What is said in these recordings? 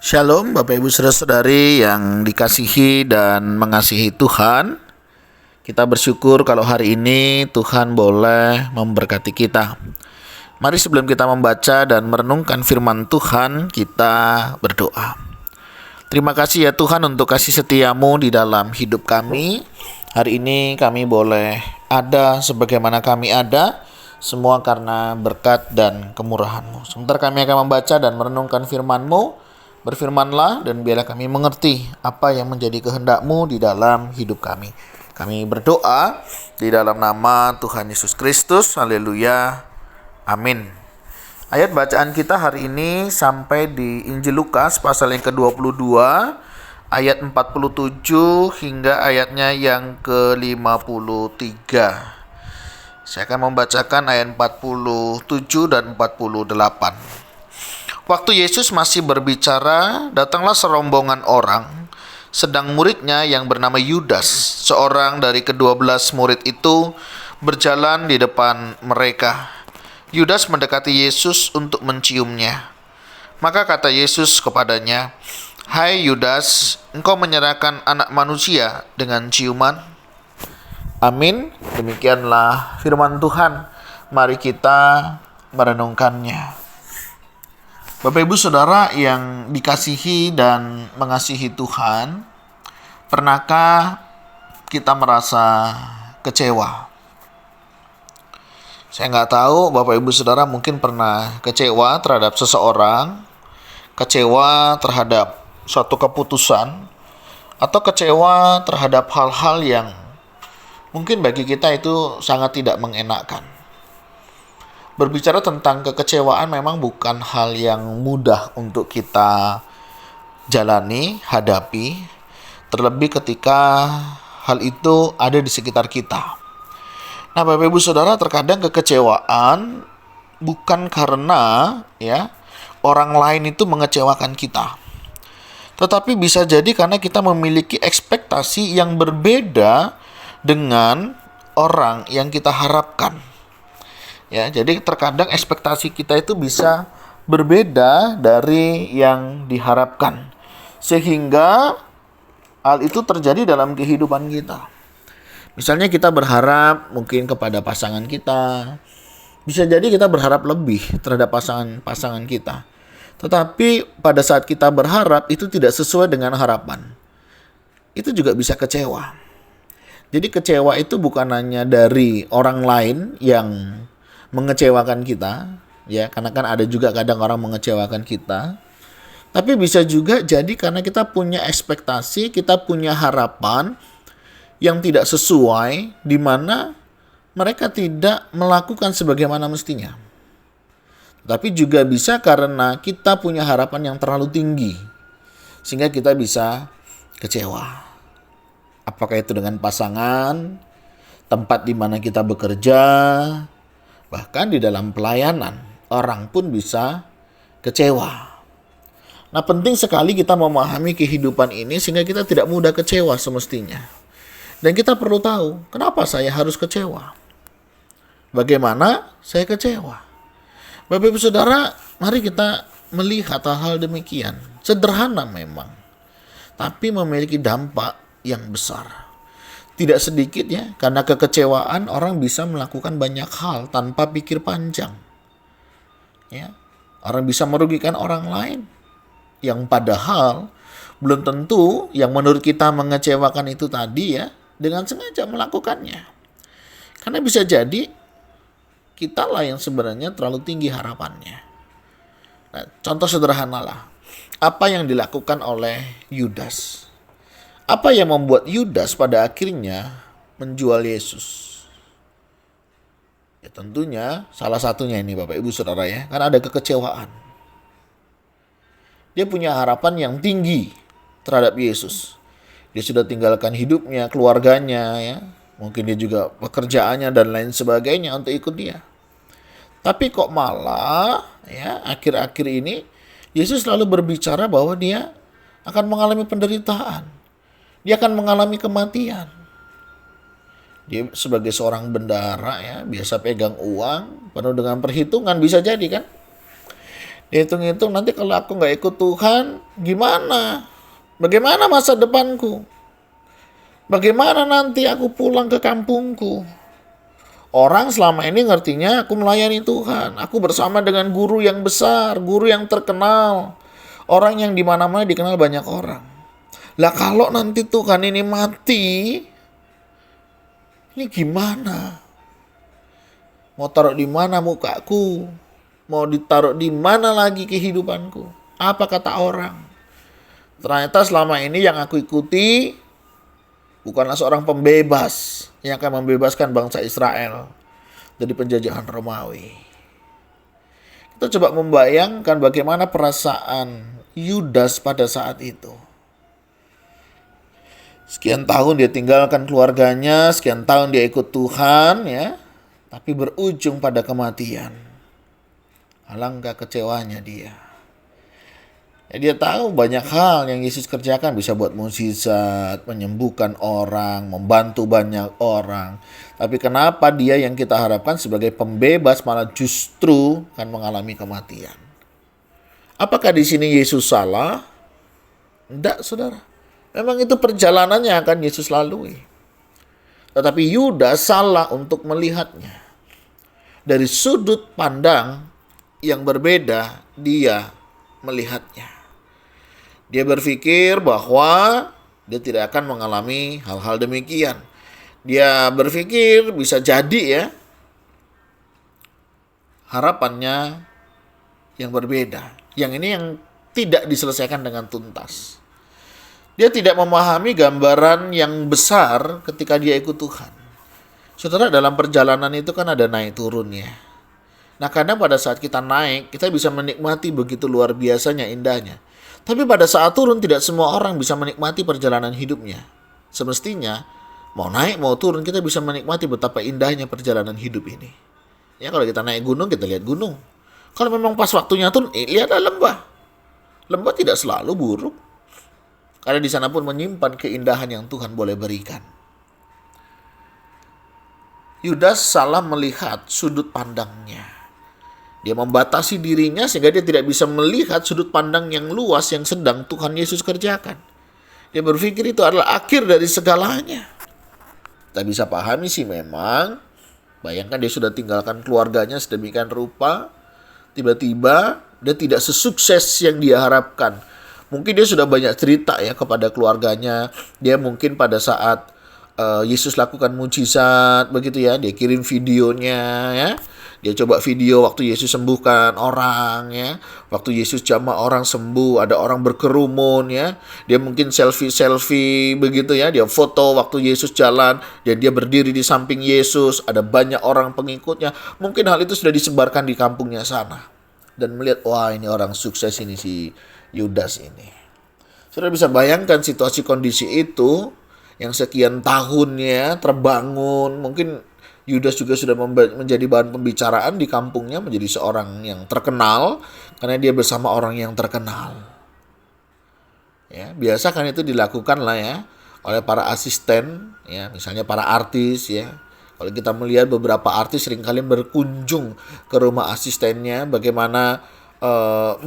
Shalom Bapak Ibu Saudara-saudari yang dikasihi dan mengasihi Tuhan. Kita bersyukur kalau hari ini Tuhan boleh memberkati kita. Mari sebelum kita membaca dan merenungkan firman Tuhan, kita berdoa. Terima kasih ya Tuhan untuk kasih setiamu di dalam hidup kami. Hari ini kami boleh ada sebagaimana kami ada, semua karena berkat dan kemurahan-Mu. Sebentar kami akan membaca dan merenungkan firman-Mu. Berfirmanlah dan biarlah kami mengerti apa yang menjadi kehendak-Mu di dalam hidup kami. Kami berdoa di dalam nama Tuhan Yesus Kristus. Haleluya. Amin. Ayat bacaan kita hari ini sampai di Injil Lukas pasal yang ke-22, ayat 47 hingga ayatnya yang ke-53. Saya akan membacakan ayat 47 dan 48. Waktu Yesus masih berbicara, datanglah serombongan orang, sedang muridnya yang bernama Yudas, seorang dari ke-12 murid itu, berjalan di depan mereka. Yudas mendekati Yesus untuk menciumnya. Maka kata Yesus kepadanya, "Hai Yudas, engkau menyerahkan anak manusia dengan ciuman?" Amin. Demikianlah firman Tuhan. Mari kita merenungkannya. Bapak Ibu Saudara yang dikasihi dan mengasihi Tuhan, pernahkah kita merasa kecewa? Saya nggak tahu Bapak Ibu Saudara mungkin pernah kecewa terhadap seseorang, kecewa terhadap suatu keputusan, atau kecewa terhadap hal-hal yang mungkin bagi kita itu sangat tidak mengenakan. Berbicara tentang kekecewaan memang bukan hal yang mudah untuk kita jalani, hadapi, terlebih ketika hal itu ada di sekitar kita. Nah, Bapak Ibu Saudara, terkadang kekecewaan bukan karena orang lain itu mengecewakan kita. Tetapi bisa jadi karena kita memiliki ekspektasi yang berbeda dengan orang yang kita harapkan. Ya, jadi terkadang ekspektasi kita itu bisa berbeda dari yang diharapkan. Sehingga hal itu terjadi dalam kehidupan kita. Misalnya kita berharap mungkin kepada pasangan kita. Bisa jadi kita berharap lebih terhadap pasangan kita. Tetapi pada saat kita berharap itu tidak sesuai dengan harapan. Itu juga bisa kecewa. Jadi kecewa itu bukan hanya dari orang lain yang mengecewakan kita, ya, karena kan ada juga kadang orang mengecewakan kita. Tapi bisa juga jadi karena kita punya ekspektasi, kita punya harapan yang tidak sesuai, di mana mereka tidak melakukan sebagaimana mestinya. Tapi juga bisa karena kita punya harapan yang terlalu tinggi, sehingga kita bisa kecewa. Apakah itu dengan pasangan, tempat di mana kita bekerja, bahkan di dalam pelayanan, orang pun bisa kecewa. Nah, penting sekali kita memahami kehidupan ini sehingga kita tidak mudah kecewa semestinya. Dan kita perlu tahu, kenapa saya harus kecewa? Bagaimana saya kecewa? Bapak Ibu Saudara, mari kita melihat hal-hal demikian. Sederhana memang, tapi memiliki dampak yang besar. Tidak sedikit ya, karena kekecewaan orang bisa melakukan banyak hal tanpa pikir panjang. Ya, orang bisa merugikan orang lain yang padahal belum tentu yang menurut kita mengecewakan itu tadi ya dengan sengaja melakukannya. Karena bisa jadi kita lah yang sebenarnya terlalu tinggi harapannya. Nah, contoh sederhana lah, apa yang dilakukan oleh Yudas. Apa yang membuat Yudas pada akhirnya menjual Yesus? Ya tentunya salah satunya ini Bapak Ibu Saudara ya, karena ada kekecewaan. Dia punya harapan yang tinggi terhadap Yesus. Dia sudah tinggalkan hidupnya, keluarganya ya, mungkin dia juga pekerjaannya dan lain sebagainya untuk ikut dia. Tapi kok malah ya akhir-akhir ini Yesus selalu berbicara bahwa dia akan mengalami penderitaan. Dia akan mengalami kematian. Dia sebagai seorang bendahara ya, biasa pegang uang penuh dengan perhitungan, bisa jadi kan. Hitung-hitung nanti kalau aku nggak ikut Tuhan, gimana? Bagaimana masa depanku? Bagaimana nanti aku pulang ke kampungku? Orang selama ini ngertinya aku melayani Tuhan. Aku bersama dengan guru yang besar, guru yang terkenal. Orang yang di mana-mana dikenal banyak orang. Lah kalau nanti Tuhan ini mati, ini gimana? Mau taruh di mana mukaku? Mau ditaruh di mana lagi kehidupanku? Apa kata orang? Ternyata selama ini yang aku ikuti bukanlah seorang pembebas yang akan membebaskan bangsa Israel dari penjajahan Romawi. Kita coba membayangkan bagaimana perasaan Yudas pada saat itu. Sekian tahun dia tinggalkan keluarganya, sekian tahun dia ikut Tuhan, ya, tapi berujung pada kematian. Alangkah kecewanya dia. Ya, dia tahu banyak hal yang Yesus kerjakan, bisa buat mukjizat, menyembuhkan orang, membantu banyak orang. Tapi kenapa dia yang kita harapkan sebagai pembebas malah justru akan mengalami kematian? Apakah di sini Yesus salah? Tidak, saudara. Memang itu perjalanannya akan Yesus lalui. Tetapi Yudas salah untuk melihatnya. Dari sudut pandang yang berbeda, dia melihatnya. Dia berpikir bahwa dia tidak akan mengalami hal-hal demikian. Dia berpikir bisa jadi ya, harapannya yang berbeda. Yang ini yang tidak diselesaikan dengan tuntas. Dia tidak memahami gambaran yang besar ketika dia ikut Tuhan. Saudara, dalam perjalanan itu kan ada naik turunnya. Nah, kadang pada saat kita naik, kita bisa menikmati begitu luar biasanya indahnya. Tapi pada saat turun, tidak semua orang bisa menikmati perjalanan hidupnya. Semestinya, mau naik, mau turun, kita bisa menikmati betapa indahnya perjalanan hidup ini. Ya, kalau kita naik gunung, kita lihat gunung. Kalau memang pas waktunya turun, lihatlah lembah. Lembah tidak selalu buruk. Karena di sana pun menyimpan keindahan yang Tuhan boleh berikan. Yudas salah melihat sudut pandangnya. Dia membatasi dirinya sehingga dia tidak bisa melihat sudut pandang yang luas yang sedang Tuhan Yesus kerjakan. Dia berpikir itu adalah akhir dari segalanya. Kita bisa pahami sih memang. Bayangkan dia sudah tinggalkan keluarganya sedemikian rupa. Tiba-tiba dia tidak sesukses yang dia harapkan. Mungkin dia sudah banyak cerita ya kepada keluarganya. Dia mungkin pada saat Yesus lakukan mujizat begitu ya, dia kirim videonya ya. Dia coba video waktu Yesus sembuhkan orang ya. Waktu Yesus jamah orang sembuh, ada orang berkerumun ya. Dia mungkin selfie begitu ya. Dia foto waktu Yesus jalan dan dia berdiri di samping Yesus, ada banyak orang pengikutnya. Mungkin hal itu sudah disebarkan di kampungnya sana. Dan melihat, wah ini orang sukses ini si Yudas ini. Sudah bisa bayangkan situasi kondisi itu yang sekian tahunnya terbangun. Mungkin Yudas juga sudah menjadi bahan pembicaraan di kampungnya, menjadi seorang yang terkenal karena dia bersama orang yang terkenal. Ya, biasa kan itu dilakukan lah ya oleh para asisten, ya, misalnya para artis ya. Kalau kita melihat beberapa artis seringkali berkunjung ke rumah asistennya, bagaimana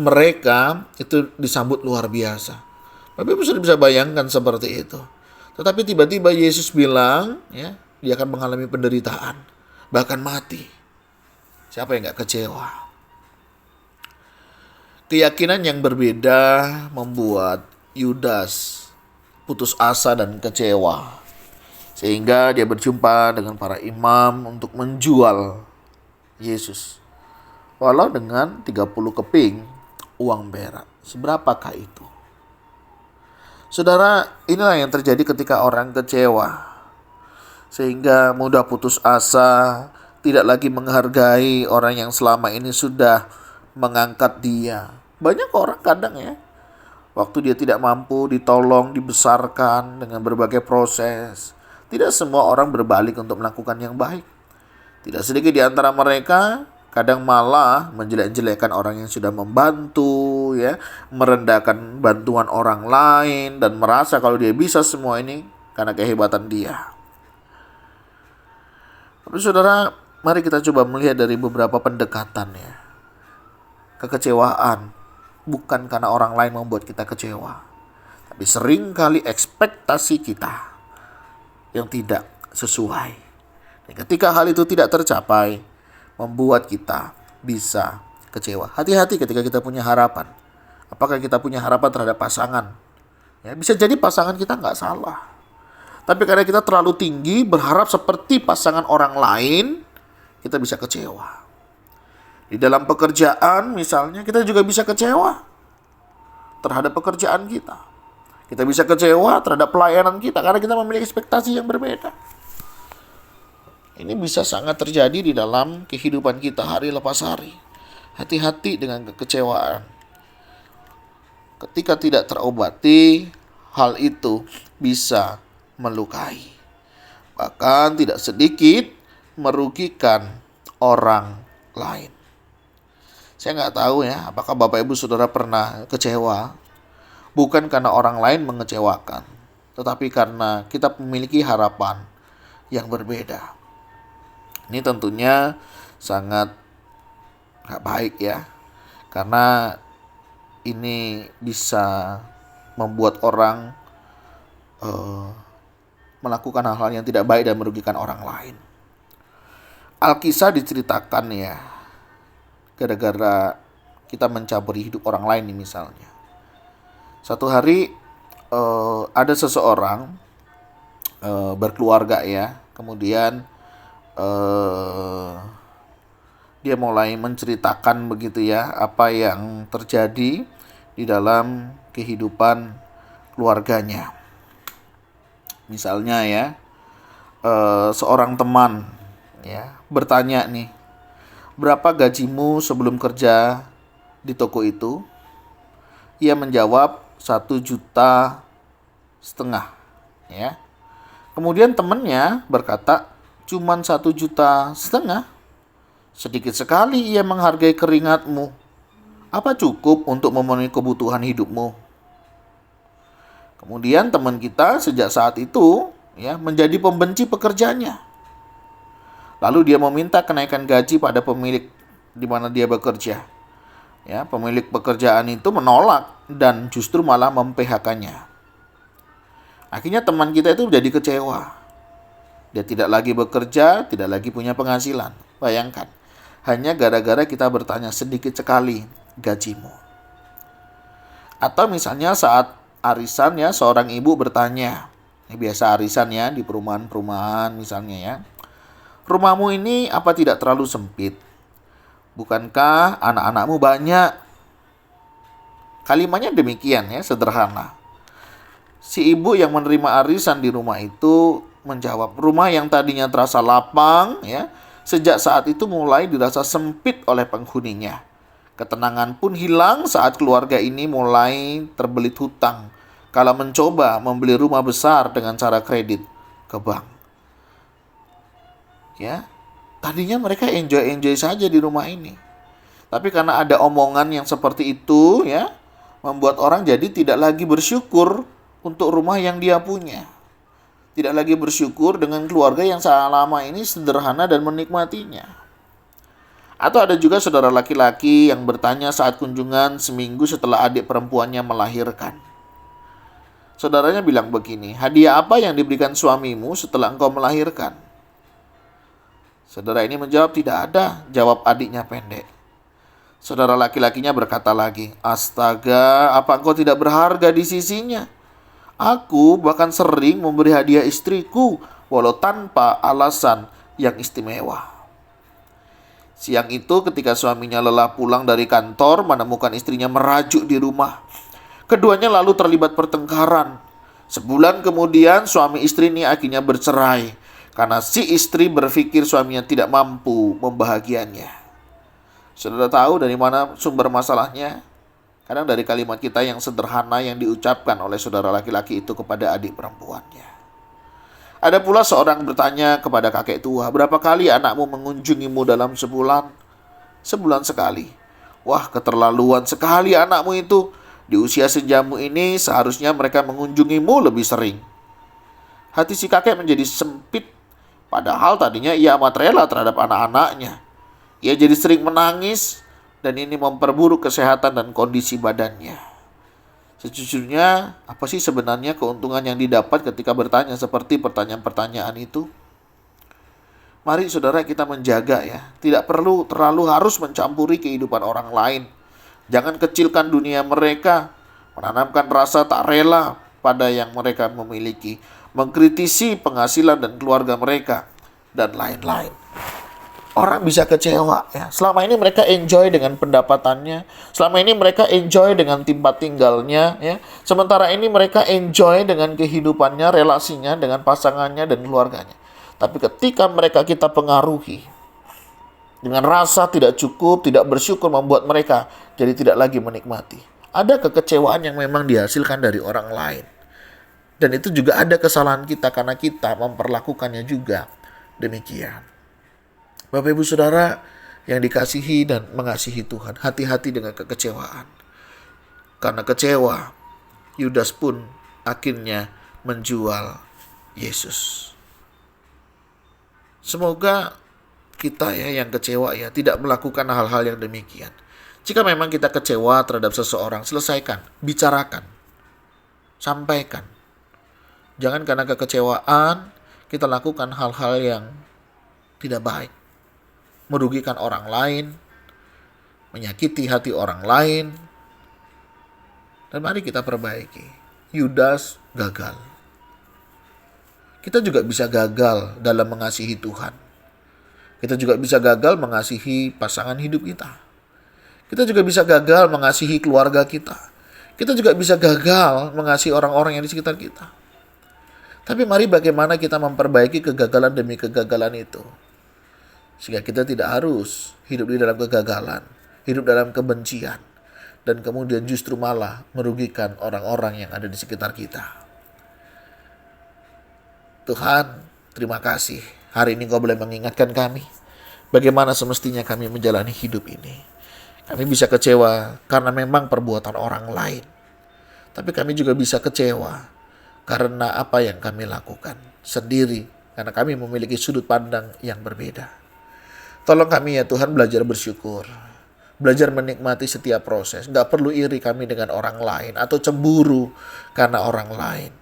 mereka itu disambut luar biasa. Tapi sudah bisa bayangkan seperti itu. Tetapi tiba-tiba Yesus bilang, ya, dia akan mengalami penderitaan, bahkan mati. Siapa yang gak kecewa? Keyakinan yang berbeda membuat Yudas putus asa dan kecewa. Sehingga dia berjumpa dengan para imam untuk menjual Yesus. Walau dengan 30 keping uang perak. Seberapakah itu? Saudara, inilah yang terjadi ketika orang kecewa. Sehingga mudah putus asa, tidak lagi menghargai orang yang selama ini sudah mengangkat dia. Banyak orang kadang ya, waktu dia tidak mampu ditolong, dibesarkan dengan berbagai proses. Tidak semua orang berbalik untuk melakukan yang baik. Tidak sedikit di antara mereka kadang malah menjelek-jelekkan orang yang sudah membantu, ya, merendahkan bantuan orang lain dan merasa kalau dia bisa semua ini karena kehebatan dia. Tapi saudara, mari kita coba melihat dari beberapa pendekatan ya. kekecewaan bukan karena orang lain membuat kita kecewa, tapi seringkali ekspektasi kita yang tidak sesuai. Dan ketika hal itu tidak tercapai, membuat kita bisa kecewa. Hati-hati ketika kita punya harapan. Apakah kita punya harapan terhadap pasangan? Ya, bisa jadi pasangan kita nggak salah. Tapi karena kita terlalu tinggi berharap seperti pasangan orang lain, kita bisa kecewa. Di dalam pekerjaan misalnya, kita juga bisa kecewa terhadap pekerjaan kita. Kita bisa kecewa terhadap pelayanan kita karena kita memiliki ekspektasi yang berbeda. Ini bisa sangat terjadi di dalam kehidupan kita hari lepas hari. Hati-hati dengan kekecewaan. Ketika tidak terobati, hal itu bisa melukai. Bahkan tidak sedikit merugikan orang lain. Saya nggak tahu ya, apakah Bapak Ibu Saudara pernah kecewa. Bukan karena orang lain mengecewakan, tetapi karena kita memiliki harapan yang berbeda. Ini tentunya sangat gak baik ya, karena ini bisa membuat orang melakukan hal-hal yang tidak baik dan merugikan orang lain. Alkisah diceritakan ya, gara-gara kita mencampuri hidup orang lain nih misalnya. Satu hari ada seseorang berkeluarga ya, kemudian dia mulai menceritakan begitu ya apa yang terjadi di dalam kehidupan keluarganya. Misalnya ya, seorang teman ya bertanya nih, berapa gajimu sebelum kerja di toko itu? Ia menjawab 1,5 juta ya. Kemudian temannya berkata, cuman 1,5 juta. Sedikit sekali ia menghargai keringatmu. Apa cukup untuk memenuhi kebutuhan hidupmu? Kemudian teman kita sejak saat itu ya menjadi pembenci pekerjaannya. Lalu dia meminta kenaikan gaji pada pemilik di mana dia bekerja. Ya, pemilik pekerjaan itu menolak dan justru malah mem-PHK-nya. Akhirnya teman kita itu menjadi kecewa. Dia tidak lagi bekerja, tidak lagi punya penghasilan. Bayangkan, hanya gara-gara kita bertanya sedikit sekali gajimu. Atau misalnya saat arisan ya, seorang ibu bertanya, ini biasa arisan ya di perumahan-perumahan misalnya ya. Rumahmu ini apa tidak terlalu sempit? Bukankah anak-anakmu banyak? Kalimatnya demikian ya, sederhana. Si ibu yang menerima arisan di rumah itu menjawab, rumah yang tadinya terasa lapang ya, sejak saat itu mulai dirasa sempit oleh penghuninya. Ketenangan pun hilang saat keluarga ini mulai terbelit hutang kala mencoba membeli rumah besar dengan cara kredit ke bank. Ya, tadinya mereka enjoy saja di rumah ini. Tapi karena ada omongan yang seperti itu ya, membuat orang jadi tidak lagi bersyukur untuk rumah yang dia punya. Tidak lagi bersyukur dengan keluarga yang selama ini sederhana dan menikmatinya. Atau ada juga saudara laki-laki yang bertanya saat kunjungan seminggu setelah adik perempuannya melahirkan. Saudaranya bilang begini, hadiah apa yang diberikan suamimu setelah engkau melahirkan? Saudara ini menjawab, tidak ada, jawab adiknya pendek. Saudara laki-lakinya berkata lagi, astaga, apa engkau tidak berharga di sisinya? Aku bahkan sering memberi hadiah istriku, walau tanpa alasan yang istimewa. Siang itu ketika suaminya lelah pulang dari kantor, menemukan istrinya merajuk di rumah. Keduanya lalu terlibat pertengkaran. Sebulan kemudian suami istri ini akhirnya bercerai, karena si istri berpikir suaminya tidak mampu membahagiakannya. Saudara tahu dari mana sumber masalahnya? Kadang dari kalimat kita yang sederhana yang diucapkan oleh saudara laki-laki itu kepada adik perempuannya. Ada pula seorang bertanya kepada kakek tua, berapa kali anakmu mengunjungimu dalam sebulan? Sebulan sekali. Wah, keterlaluan sekali anakmu itu. Di usia senjamu ini seharusnya mereka mengunjungimu lebih sering. Hati si kakek menjadi sempit. Padahal tadinya ia amat rela terhadap anak-anaknya. Ia jadi sering menangis dan ini memperburuk kesehatan dan kondisi badannya. Sejujurnya, apa sih sebenarnya keuntungan yang didapat ketika bertanya seperti pertanyaan-pertanyaan itu? Mari saudara kita menjaga ya. Tidak perlu terlalu harus mencampuri kehidupan orang lain. Jangan kecilkan dunia mereka. Menanamkan rasa tak rela pada yang mereka memiliki. Mengkritisi penghasilan dan keluarga mereka. Dan lain-lain. Orang bisa kecewa ya. Selama ini mereka enjoy dengan pendapatannya. Selama ini mereka enjoy dengan tempat tinggalnya ya. Sementara ini mereka enjoy dengan kehidupannya, relasinya dengan pasangannya dan keluarganya. Tapi ketika mereka kita pengaruhi dengan rasa tidak cukup, tidak bersyukur membuat mereka jadi tidak lagi menikmati. Ada kekecewaan yang memang dihasilkan dari orang lain. Dan itu juga ada kesalahan kita karena kita memperlakukannya juga demikian. Bapak Ibu Saudara yang dikasihi dan mengasihi Tuhan, hati-hati dengan kekecewaan. Karena kecewa, Yudas pun akhirnya menjual Yesus. Semoga kita ya yang kecewa ya tidak melakukan hal-hal yang demikian. Jika memang kita kecewa terhadap seseorang, selesaikan, bicarakan, sampaikan. Jangan karena kekecewaan kita lakukan hal-hal yang tidak baik. Merugikan orang lain, menyakiti hati orang lain. Dan mari kita perbaiki. Yudas gagal. Kita juga bisa gagal dalam mengasihi Tuhan. Kita juga bisa gagal mengasihi pasangan hidup kita. Kita juga bisa gagal mengasihi keluarga kita. Kita juga bisa gagal mengasihi orang-orang yang di sekitar kita. Tapi mari bagaimana kita memperbaiki kegagalan demi kegagalan itu. Sehingga kita tidak harus hidup di dalam kegagalan, hidup dalam kebencian, dan kemudian justru malah merugikan orang-orang yang ada di sekitar kita. Tuhan, terima kasih. Hari ini Kau boleh mengingatkan kami bagaimana semestinya kami menjalani hidup ini. Kami bisa kecewa karena memang perbuatan orang lain. Tapi kami juga bisa kecewa karena apa yang kami lakukan sendiri. Karena kami memiliki sudut pandang yang berbeda. Tolong kami ya Tuhan belajar bersyukur. Belajar menikmati setiap proses. Gak perlu iri kami dengan orang lain atau cemburu karena orang lain.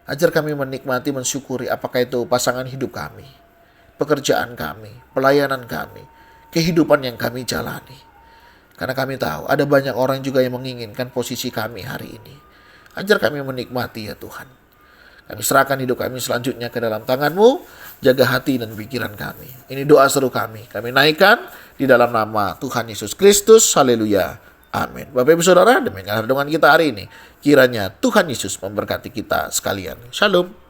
Ajar kami menikmati, mensyukuri apakah itu pasangan hidup kami, pekerjaan kami, pelayanan kami, kehidupan yang kami jalani. Karena kami tahu ada banyak orang juga yang menginginkan posisi kami hari ini. Ajar kami menikmati ya Tuhan. Kami serahkan hidup kami selanjutnya ke dalam tangan-Mu. Jaga hati dan pikiran kami. Ini doa seru kami. Kami naikkan di dalam nama Tuhan Yesus Kristus. Haleluya. Amin. Bapak Ibu Saudara, demikian renungan kita hari ini. Kiranya Tuhan Yesus memberkati kita sekalian. Shalom.